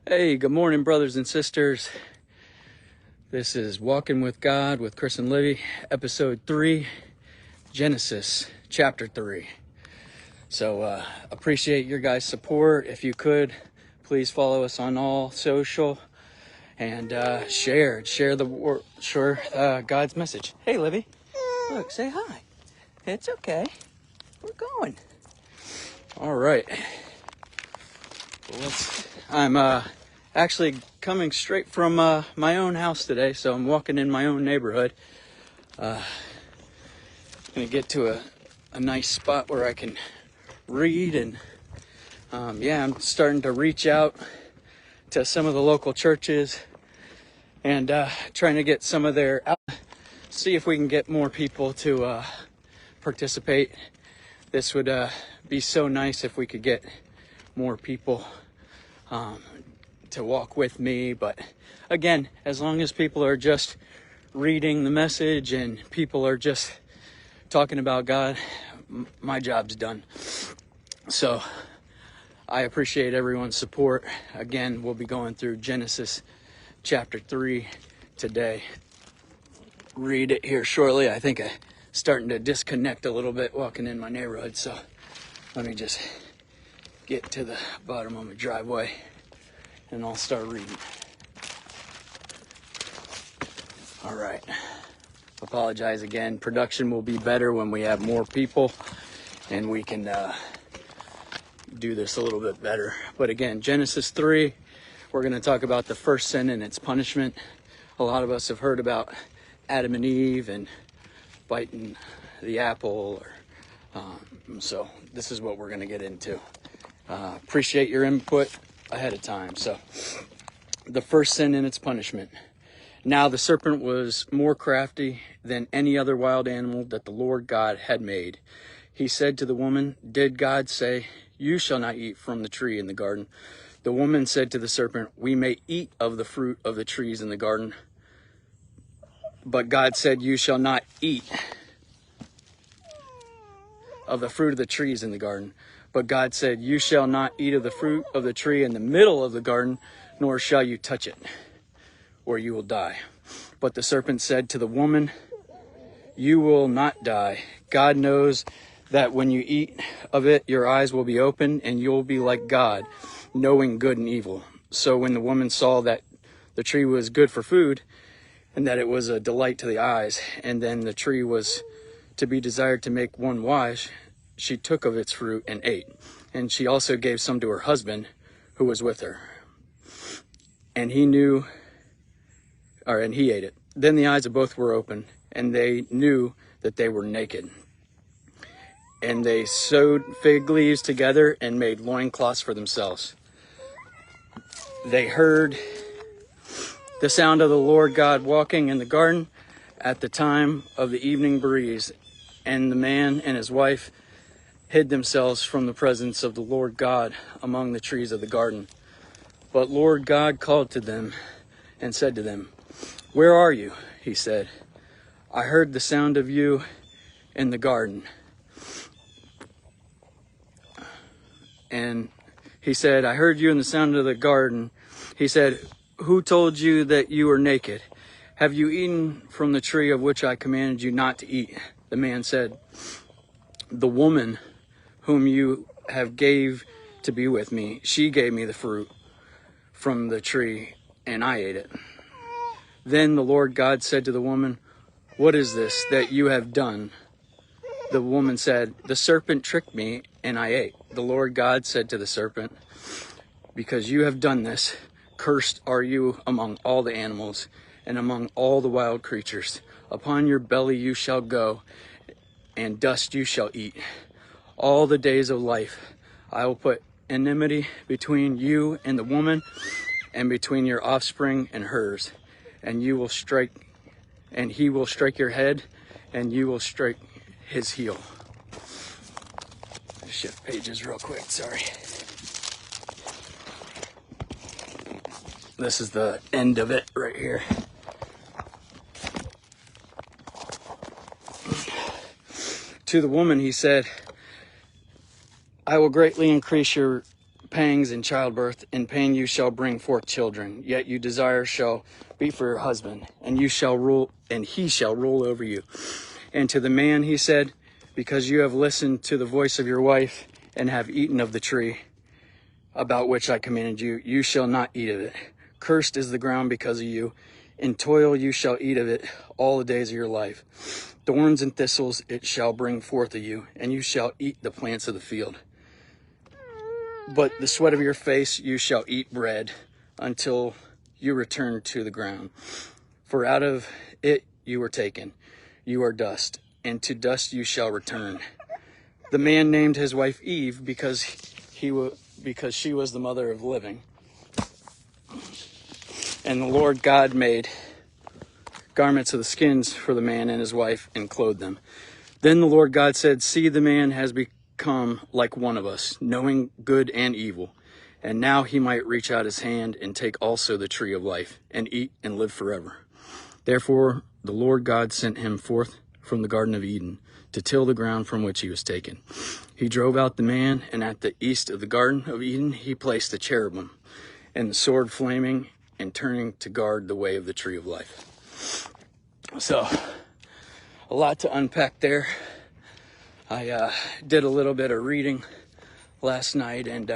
Hey, good morning, brothers and sisters. This is Walking with God with Chris and Livy, episode 3, Genesis, chapter 3. So, appreciate your guys' support. If you could, please follow us on all social and share God's message. Hey, Livy, look, say hi. It's okay. We're going. All right. Well, I'm actually coming straight from my own house today, so I'm walking in my own neighborhood. Gonna get to a nice spot where I can read, and I'm starting to reach out to some of the local churches and trying to get some of their see if we can get more people to participate. This would be so nice if we could get more people to walk with me, but again, as long as people are just reading the message and people are just talking about God, my job's done. So I appreciate everyone's support. Again, we'll be going through Genesis chapter 3 today. Read it here shortly. I think I'm starting to disconnect a little bit walking in my neighborhood, so let me just get to the bottom of my driveway and I'll start reading. All right. Apologize again. Production will be better when we have more people and we can do this a little bit better. But again, Genesis 3, we're going to talk about the first sin and its punishment. A lot of us have heard about Adam and Eve and biting the apple, so this is what we're going to get into. Appreciate your input ahead of time. So, the first sin and its punishment. Now the serpent was more crafty than any other wild animal that the Lord God had made. He said to the woman, "Did God say, 'You shall not eat from the tree in the garden'?" The woman said to the serpent, "We may eat of the fruit of the trees in the garden. But God said, 'You shall not eat of the fruit of the trees in the garden.' But God said, 'You shall not eat of the fruit of the tree in the middle of the garden, nor shall you touch it, or you will die.' But the serpent said to the woman, 'You will not die. God knows that when you eat of it, your eyes will be opened, and you will be like God, knowing good and evil.' So when the woman saw that the tree was good for food, and that it was a delight to the eyes, and then the tree was to be desired to make one wise, she took of its fruit and ate. And she also gave some to her husband who was with her. And he ate it. Then the eyes of both were open, and they knew that they were naked. And they sewed fig leaves together and made loincloths for themselves. They heard the sound of the Lord God walking in the garden at the time of the evening breeze, and the man and his wife hid themselves from the presence of the Lord God among the trees of the garden. But Lord God called to them and said to them, 'Where are you?' He said, 'I heard the sound of you in the garden.' And he said, 'I heard you in the sound of the garden.' He said, 'Who told you that you were naked? Have you eaten from the tree of which I commanded you not to eat?' The man said, 'The woman whom you have gave to be with me, she gave me the fruit from the tree, and I ate it.' Then the Lord God said to the woman, 'What is this that you have done?' The woman said, 'The serpent tricked me, and I ate.' The Lord God said to the serpent, 'Because you have done this, cursed are you among all the animals and among all the wild creatures. Upon your belly you shall go, and dust you shall eat all the days of life. I will put enmity between you and the woman, and between your offspring and hers, and he will strike your head, and you will strike his heel.'" Shift pages real quick, sorry. This is the end of it right here. To the woman he said, "I will greatly increase your pangs in childbirth. In pain you shall bring forth children. Yet your desire shall be for your husband, and you shall rule, and he shall rule over you. And to the man he said, because you have listened to the voice of your wife, and have eaten of the tree about which I commanded you, you shall not eat of it. Cursed is the ground because of you. In toil you shall eat of it all the days of your life. Thorns and thistles it shall bring forth of you, and you shall eat the plants of the field. But the sweat of your face you shall eat bread until you return to the ground. For out of it you were taken. You are dust, and to dust you shall return. The man named his wife Eve because she was the mother of living. And the Lord God made garments of the skins for the man and his wife and clothed them. Then the Lord God said, see, the man has become like one of us, knowing good and evil. And now he might reach out his hand and take also the tree of life and eat and live forever. Therefore the Lord God sent him forth from the Garden of Eden to till the ground from which he was taken. He drove out the man, and at the east of the Garden of Eden he placed the cherubim and the sword flaming and turning to guard the way of the tree of life. So, a lot to unpack there. I did a little bit of reading last night, and